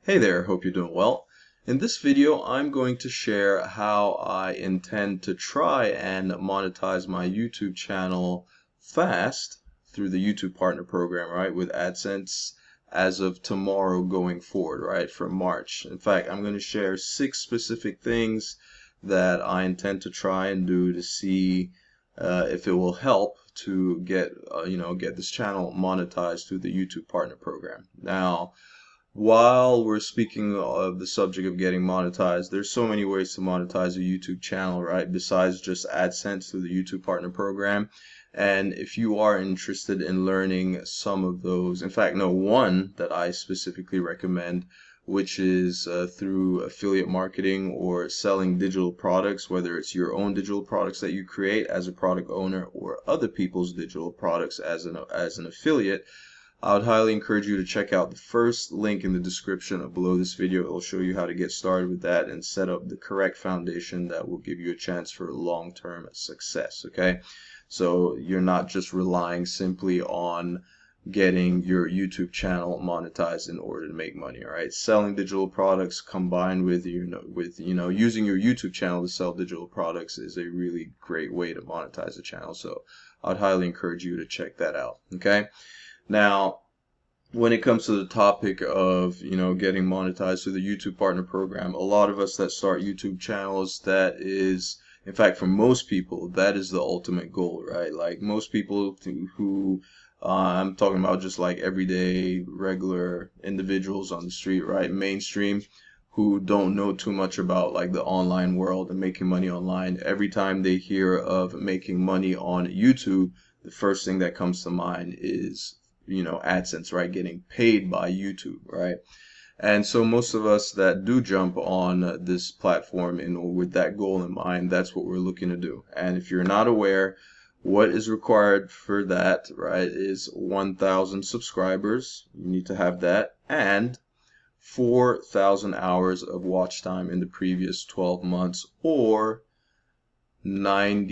Hey there, hope you're doing well. In this video, I'm going to share how I intend to try and monetize my YouTube channel fast through the YouTube Partner Program, right, with AdSense as of tomorrow going forward, right, from March. In fact, I'm going to share 6 specific things that I intend to try and do to see if it will help to get this channel monetized through the YouTube Partner Program. Now, while we're speaking of the subject of getting monetized, there's so many ways to monetize a YouTube channel, right? Besides just AdSense through the YouTube Partner Program. And if you are interested in learning some of those, in fact, no, one that I specifically recommend, which is through affiliate marketing or selling digital products, whether it's your own digital products that you create as a product owner or other people's digital products as an affiliate. I would highly encourage you to check out the first link in the description below this video. It will show you how to get started with that and set up the correct foundation that will give you a chance for long-term success, okay? So you're not just relying simply on getting your YouTube channel monetized in order to make money, all right? Selling digital products combined with using your YouTube channel to sell digital products is a really great way to monetize a channel. So I'd highly encourage you to check that out, okay? Now, when it comes to the topic of, getting monetized through the YouTube Partner Program, a lot of us that start YouTube channels, that is, in fact, for most people, that is the ultimate goal, right? Like most people who, I'm talking about just like everyday, regular individuals on the street, right? Mainstream, who don't know too much about like the online world and making money online. Every time they hear of making money on YouTube, the first thing that comes to mind is AdSense, right? Getting paid by YouTube, right? And so most of us that do jump on this platform with that goal in mind, that's what we're looking to do. And if you're not aware, what is required for that, right, is 1,000 subscribers. You need to have that, and 4,000 hours of watch time in the previous 12 months, or 10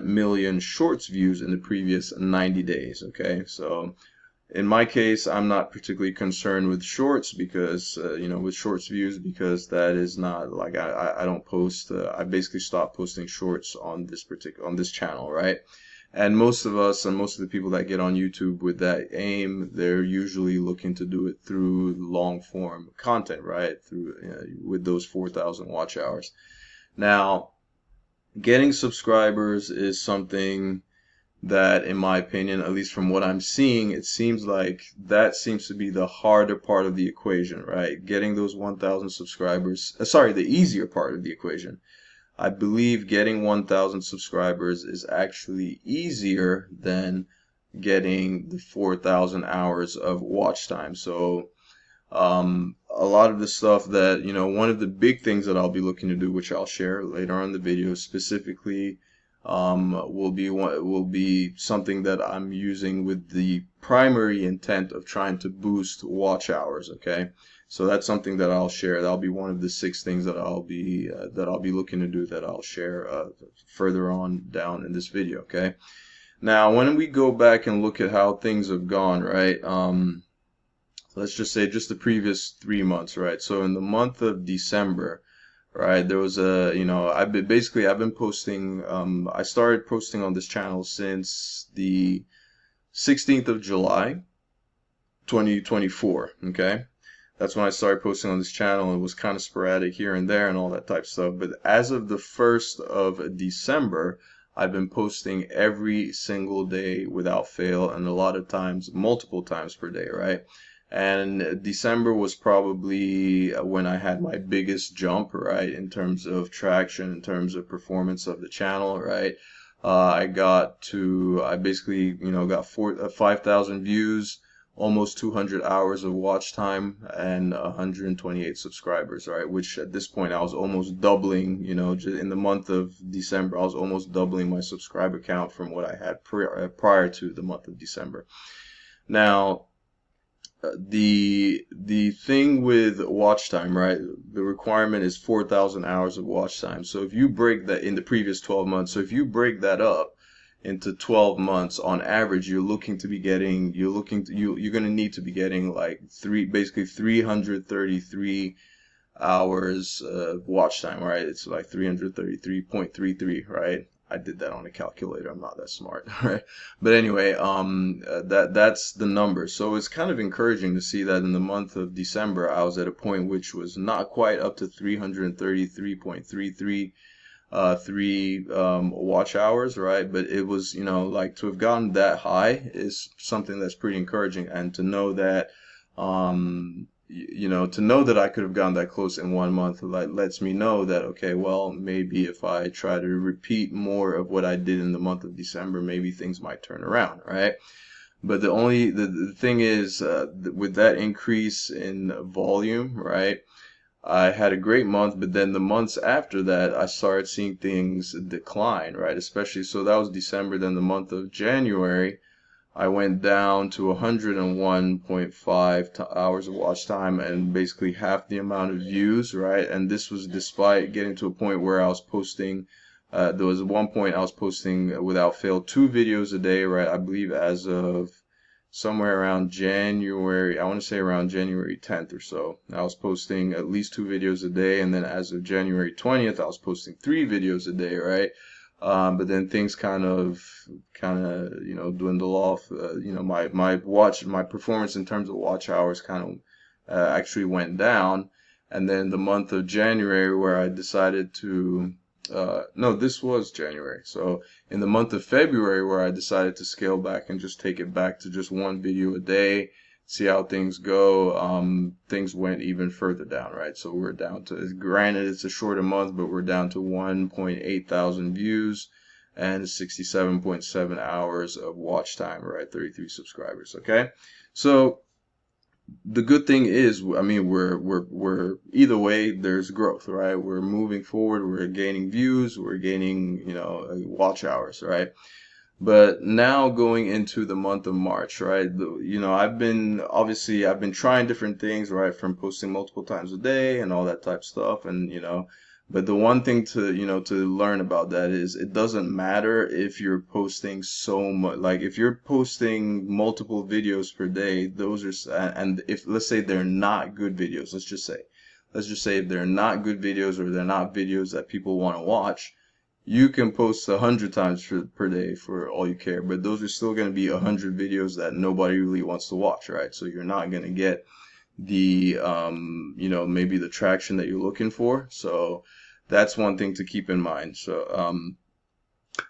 million shorts views in the previous 90 days. Okay, so in my case, I'm not particularly concerned with shorts because with shorts views, because that is not like I don't post. I basically stopped posting shorts on this channel, right? And most of us and most of the people that get on YouTube with that aim, they're usually looking to do it through long form content, right? Through with those 4,000 watch hours. Now, getting subscribers is something that, in my opinion, at least from what I'm seeing, it seems like that seems to be the harder part of the equation, right? Getting those 1,000 subscribers, the easier part of the equation. I believe getting 1,000 subscribers is actually easier than getting the 4,000 hours of watch time. So a lot of the stuff that, one of the big things that I'll be looking to do, which I'll share later on in the video specifically, will be something that I'm using with the primary intent of trying to boost watch hours, okay? So that's something that I'll share. That'll be one of the 6 things that I'll be looking to do, that I'll share further on down in this video, okay? Now, when we go back and look at how things have gone, right? Let's just say just the previous 3 months, right? So in the month of December, right, there was I've been posting, I started posting on this channel since the 16th of July, 2024, okay? That's when I started posting on this channel. It was kind of sporadic here and there and all that type of stuff. But as of the 1st of December, I've been posting every single day without fail, and a lot of times, multiple times per day, right? And December was probably when I had my biggest jump, right, in terms of traction, in terms of performance of the channel, right? I basically, got 5,000 views, almost 200 hours of watch time, and 128 subscribers, right? Which at this point I was almost doubling, just in the month of December, I was almost doubling my subscriber count from what I had prior to the month of December. Now, the thing with watch time, right? The requirement is 4,000 hours of watch time. So if you break that in the previous 12 months, so if you break that up, into 12 months, on average, you're looking to be getting, you're going to need to be getting like basically 333 hours of watch time, right? It's like 333.33, right? I did that on a calculator. I'm not that smart, right? But anyway, that's the number. So it's kind of encouraging to see that in the month of December, I was at a point which was not quite up to 333.33 watch hours, right? But it was, like, to have gotten that high is something that's pretty encouraging, and to know that to know that I could have gotten that close in 1 month, like, lets me know that, okay, well, maybe if I try to repeat more of what I did in the month of December, maybe things might turn around, right? But the thing is, with that increase in volume, right, I had a great month, but then the months after that, I started seeing things decline, right? Especially, so that was December. Then the month of January, I went down to 101.5 hours of watch time and basically half the amount of views, right? And this was despite getting to a point where I was posting, there was one point I was posting without fail 2 videos a day, right? I believe as of somewhere around January, I want to say around January 10th or so, I was posting at least 2 videos a day. And then as of January 20th, I was posting 3 videos a day, right? But then things kind of dwindle off. My performance in terms of watch hours kind of actually went down. And then the month of January, where I decided to no, this was January. So in the month of February, where I decided to scale back and just take it back to just 1 video a day, see how things go, things went even further down, right? So we're down to, granted it's a shorter month, but we're down to 1.8 thousand views and 67.7 hours of watch time, right? 33 subscribers, okay? So the good thing is, I mean, we're either way, there's growth, right? We're moving forward, we're gaining views, we're gaining, watch hours, right? But now going into the month of March, right? I've been trying different things, right? From posting multiple times a day and all that type of stuff. And, but the one thing to learn about that is it doesn't matter if you're posting so much, like if you're posting multiple videos per day, those are, and if, let's say they're not good videos, let's just say if they're not good videos, or they're not videos that people want to watch, you can post 100 times per day for all you care, but those are still going to be 100 videos that nobody really wants to watch, right? So you're not going to get the, maybe the traction that you're looking for. So that's one thing to keep in mind. So,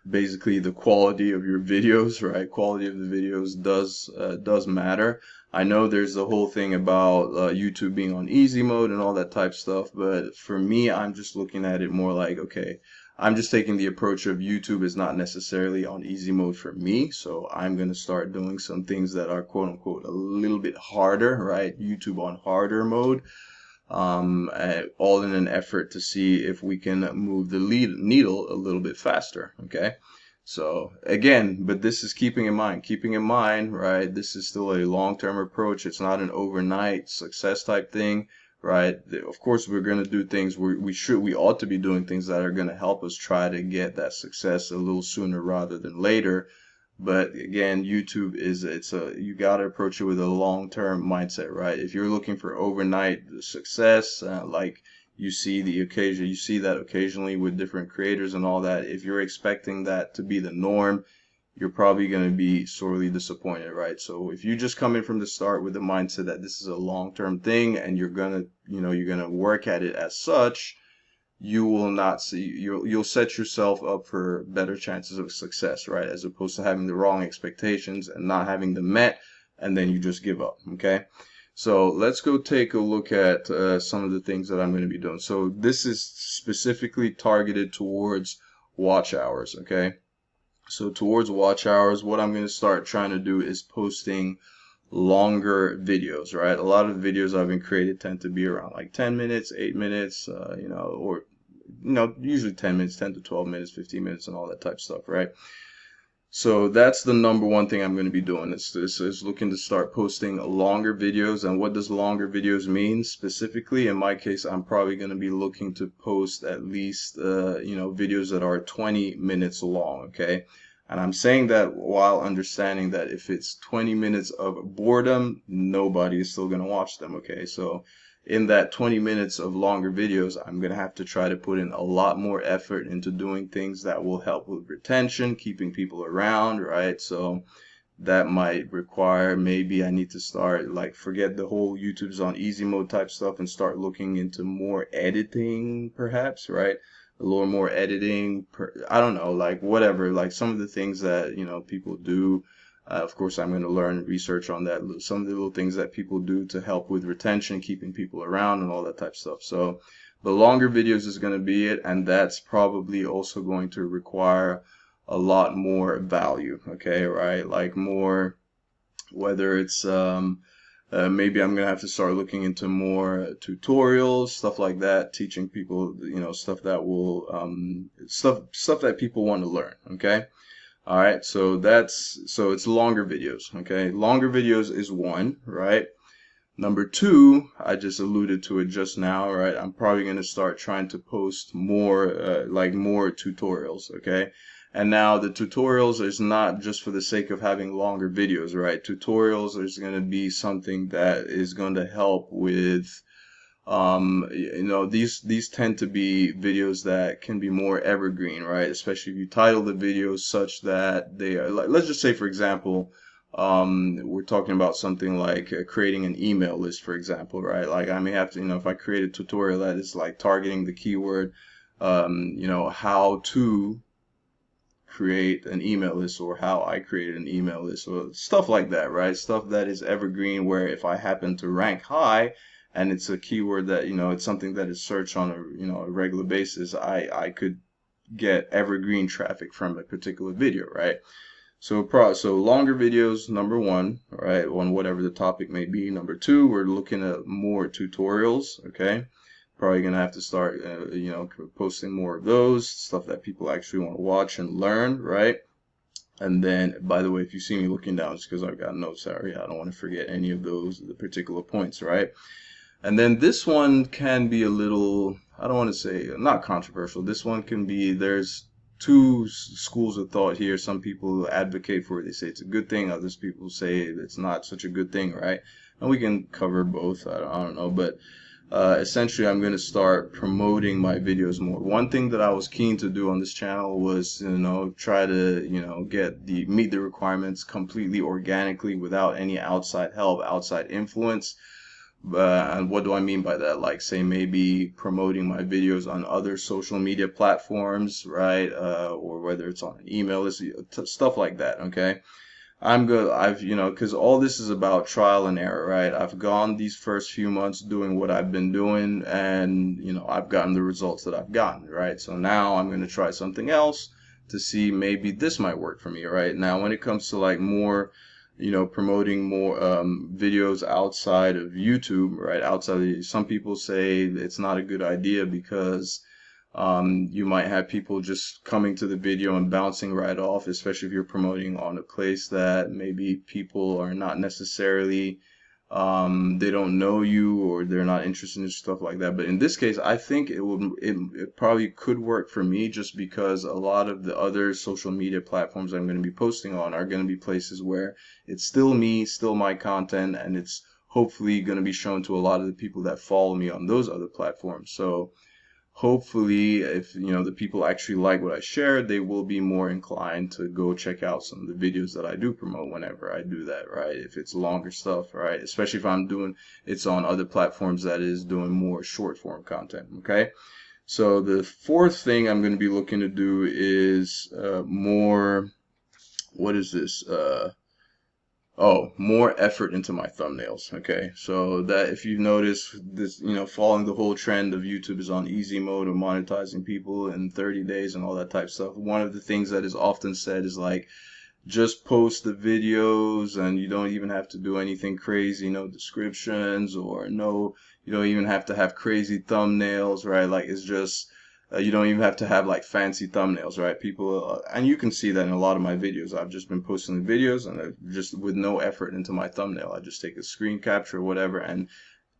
basically the quality of your videos, right? Quality of the videos does matter. I know there's the whole thing about YouTube being on easy mode and all that type stuff, but for me, I'm just looking at it more like, okay, I'm just taking the approach of YouTube is not necessarily on easy mode for me, so I'm going to start doing some things that are quote unquote a little bit harder, right? YouTube on harder mode, all in an effort to see if we can move the needle a little bit faster, okay? So again, but this is keeping in mind, right? This is still a long-term approach. It's not an overnight success type thing, right? Of course, we're going to do things, we ought to be doing things that are going to help us try to get that success a little sooner rather than later. But again, YouTube you got to approach it with a long-term mindset, right? If you're looking for overnight success, like you see that occasionally with different creators and all that, if you're expecting that to be the norm, you're probably going to be sorely disappointed, right? So if you just come in from the start with the mindset that this is a long-term thing and you're going to work at it as such, you will not see, you'll set yourself up for better chances of success, right? As opposed to having the wrong expectations and not having them met, and then you just give up, okay? So let's go take a look at some of the things that I'm going to be doing. So this is specifically targeted towards watch hours, okay? So towards watch hours, what I'm going to start trying to do is posting longer videos, right? A lot of the videos I've been created tend to be around like 10 minutes, 8 minutes, or usually 10 minutes, 10 to 12 minutes, 15 minutes, and all that type of stuff, right? So that's the number one thing I'm going to be doing. Is looking to start posting longer videos. And what does longer videos mean? Specifically, in my case, I'm probably going to be looking to post at least, videos that are 20 minutes long, okay? And I'm saying that while understanding that if it's 20 minutes of boredom, nobody is still going to watch them, okay? So in that 20 minutes of longer videos, I'm going to have to try to put in a lot more effort into doing things that will help with retention, keeping people around, right? So that might require, maybe I need to start, like, forget the whole YouTube's on easy mode type stuff and start looking into more editing, perhaps, right? A little more editing, I don't know, like whatever, like some of the things that, people do. Of course, I'm going to learn research on that, some of the little things that people do to help with retention, keeping people around and all that type of stuff. So the longer videos is going to be it, and that's probably also going to require a lot more value, okay, right? Like more, whether it's maybe I'm gonna have to start looking into more tutorials, stuff like that, teaching people, stuff that will stuff that people want to learn, okay? All right, so it's longer videos, okay? Longer videos is one, right? Number two, I just alluded to it just now, right? I'm probably going to start trying to post more, like more tutorials, okay? And now the tutorials is not just for the sake of having longer videos, right? Tutorials is going to be something that is going to help with, these tend to be videos that can be more evergreen, right? Especially if you title the videos such that they are, like, let's just say, for example, we're talking about something like creating an email list, for example, right? Like I may have to, if I create a tutorial that is like targeting the keyword, how to create an email list, or how I created an email list, or stuff like that, right? Stuff that is evergreen, where if I happen to rank high and it's a keyword that, it's something that is searched on a regular basis, I could get evergreen traffic from a particular video, right? So longer videos, number one, right, on whatever the topic may be. Number two, we're looking at more tutorials, okay? Probably gonna have to start, posting more of those, stuff that people actually want to watch and learn, right? And then, by the way, if you see me looking down, it's because I've got notes. Sorry, I don't want to forget any of the particular points, right? And then this one can be a little, I don't want to say not controversial. This one can be, there's two schools of thought here. Some people advocate for it. They say it's a good thing. Others people say it's not such a good thing, right? And we can cover both. I don't know, but essentially I'm going to start promoting my videos more. One thing that I was keen to do on this channel was, try to, meet the requirements completely organically without any outside help, outside influence. And what do I mean by that? Like, say, maybe promoting my videos on other social media platforms, right? Or whether it's on an email list, stuff like that, okay? Because all this is about trial and error, right? I've gone these first few months doing what I've been doing, and, I've gotten the results that I've gotten, right? So now I'm going to try something else to see, maybe this might work for me, right? Now, when it comes to like more, promoting more videos outside of YouTube, right? Some people say it's not a good idea because you might have people just coming to the video and bouncing right off, especially if you're promoting on a place that maybe people are not necessarily, they don't know you, or they're not interested in stuff like that. But in this case, I think it probably could work for me, just because a lot of the other social media platforms I'm going to be posting on are going to be places where it's still me, still my content, and it's hopefully going to be shown to a lot of the people that follow me on those other platforms. So hopefully, if the people actually like what I share, they will be more inclined to go check out some of the videos that I do promote whenever I do that, right? If it's longer stuff, right? Especially if I'm doing it's on other platforms that is doing more short form content, okay? So the fourth thing I'm going to be looking to do is more, what is this? More effort into my thumbnails. Okay, so that, if you've noticed this, following the whole trend of YouTube is on easy mode or monetizing people in 30 days and all that type of stuff. One of the things that is often said is like, just post the videos and you don't even have to do anything crazy, no descriptions, or no, you don't even have to have crazy thumbnails, right? Like, it's just, you don't even have to have like fancy thumbnails, right? People, and you can see that in a lot of my videos. I've just been posting the videos and just with no effort into my thumbnail. I just take a screen capture or whatever, and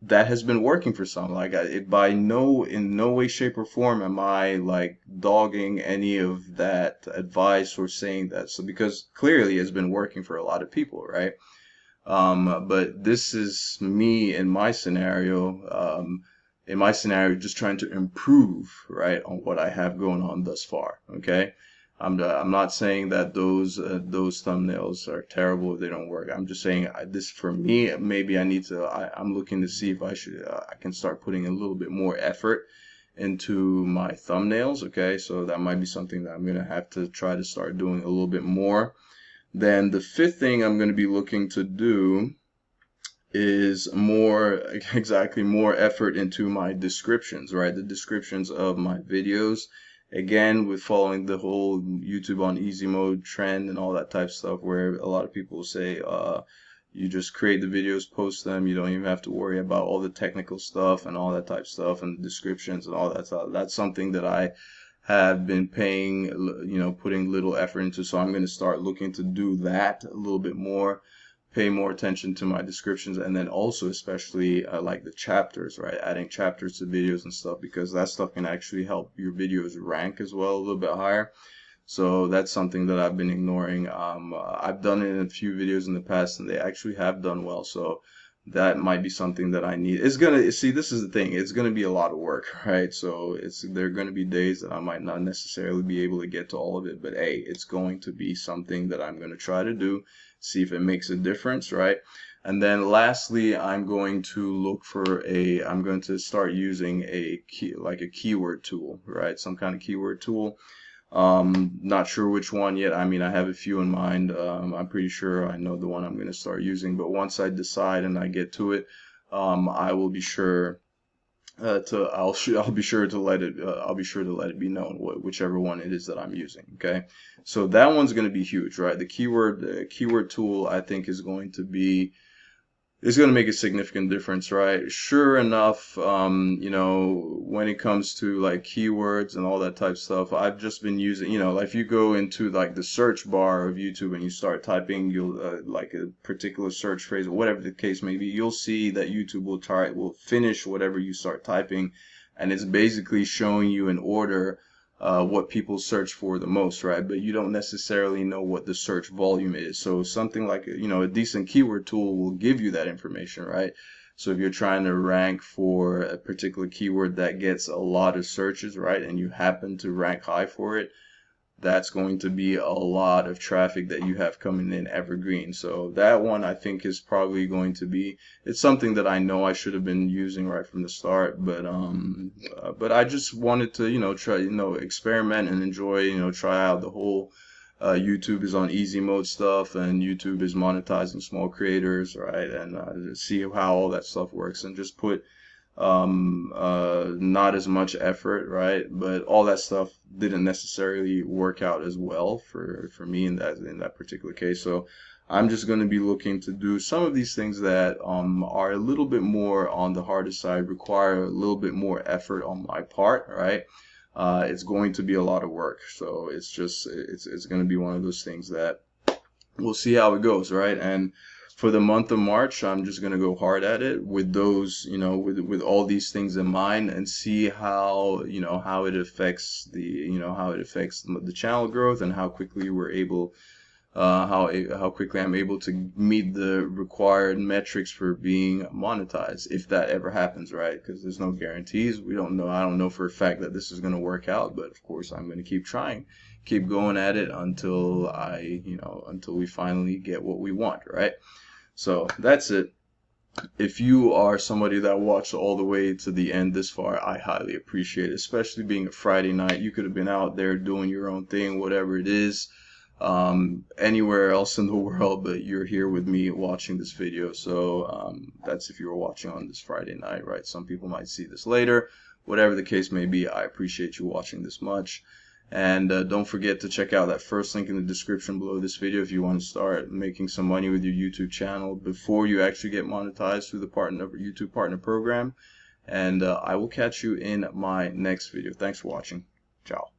that has been working for some. Like in no way, shape, or form am I like dogging any of that advice or saying that. So because clearly it's been working for a lot of people, right? But this is me in my scenario, just trying to improve, right, on what I have going on thus far. Okay. I'm not saying that those thumbnails are terrible if they don't work. I'm just saying this for me, maybe I'm looking to see if I can start putting a little bit more effort into my thumbnails. Okay. So that might be something that I'm going to have to try to start doing a little bit more. Then the fifth thing I'm going to be looking to do is more effort into my descriptions, right? The descriptions of my videos. Again, with following the whole YouTube on easy mode trend and all that type of stuff, where a lot of people say, you just create the videos, post them, you don't even have to worry about all the technical stuff and all that type of stuff and the descriptions and all that stuff. That's something that I have been putting little effort into. So I'm going to start looking to do that a little bit more, pay more attention to my descriptions, and then also especially like the chapters, right? Adding chapters to videos and stuff, because that stuff can actually help your videos rank as well a little bit higher. So that's something that I've been ignoring. I've done it in a few videos in the past and they actually have done well. So that might be something that I need. It's gonna, see, this is the thing. It's gonna be a lot of work, right? So there are gonna be days that I might not necessarily be able to get to all of it, but hey, it's going to be something that I'm gonna try to do, see if it makes a difference, right? And then lastly, I'm going to start using a keyword tool, right? Some kind of keyword tool. Not sure which one yet. I mean, I have a few in mind. I'm pretty sure I know the one I'm going to start using, but once I decide and I get to it, I will be sure I'll be sure to let it be known whichever one it is that I'm using. Okay, so that one's going to be huge, right? The keyword tool, I think, is going to make a significant difference, right? Sure enough, when it comes to like keywords and all that type of stuff, I've just been using, like if you go into like the search bar of YouTube and you start typing, you'll like a particular search phrase or whatever the case may be, you'll see that YouTube will finish whatever you start typing, and it's basically showing you in order what people search for the most, right? But you don't necessarily know what the search volume is. So something like, a decent keyword tool will give you that information, right? So if you're trying to rank for a particular keyword that gets a lot of searches, right, and you happen to rank high for it, that's going to be a lot of traffic that you have coming in evergreen. So that one, I think, is probably going to be, it's something that I know I should have been using right from the start, but I just wanted to, try, experiment and enjoy, try out the whole YouTube is on easy mode stuff, and YouTube is monetizing small creators, right? And see how all that stuff works, and just put not as much effort, right? But all that stuff didn't necessarily work out as well for me in that particular case. So I'm just going to be looking to do some of these things that are a little bit more on the harder side, require a little bit more effort on my part, right? It's going to be a lot of work. So it's going to be one of those things that we'll see how it goes, right? And for the month of March, I'm just going to go hard at it with those, with all these things in mind, and see how, how it affects the channel growth, and how quickly we're able, how quickly I'm able to meet the required metrics for being monetized, if that ever happens, right? Because there's no guarantees. We don't know. I don't know for a fact that this is going to work out, but of course I'm going to keep trying, keep going at it until until we finally get what we want, right? So that's it. If you are somebody that watched all the way to the end this far, I highly appreciate it, especially being a Friday night. You could have been out there doing your own thing, whatever it is, anywhere else in the world, but you're here with me watching this video. So that's if you were watching on this Friday night, right? Some people might see this later. Whatever the case may be, I appreciate you watching this much. And don't forget to check out that first link in the description below this video if you want to start making some money with your YouTube channel before you actually get monetized through the YouTube Partner Program. And I will catch you in my next video. Thanks for watching. Ciao.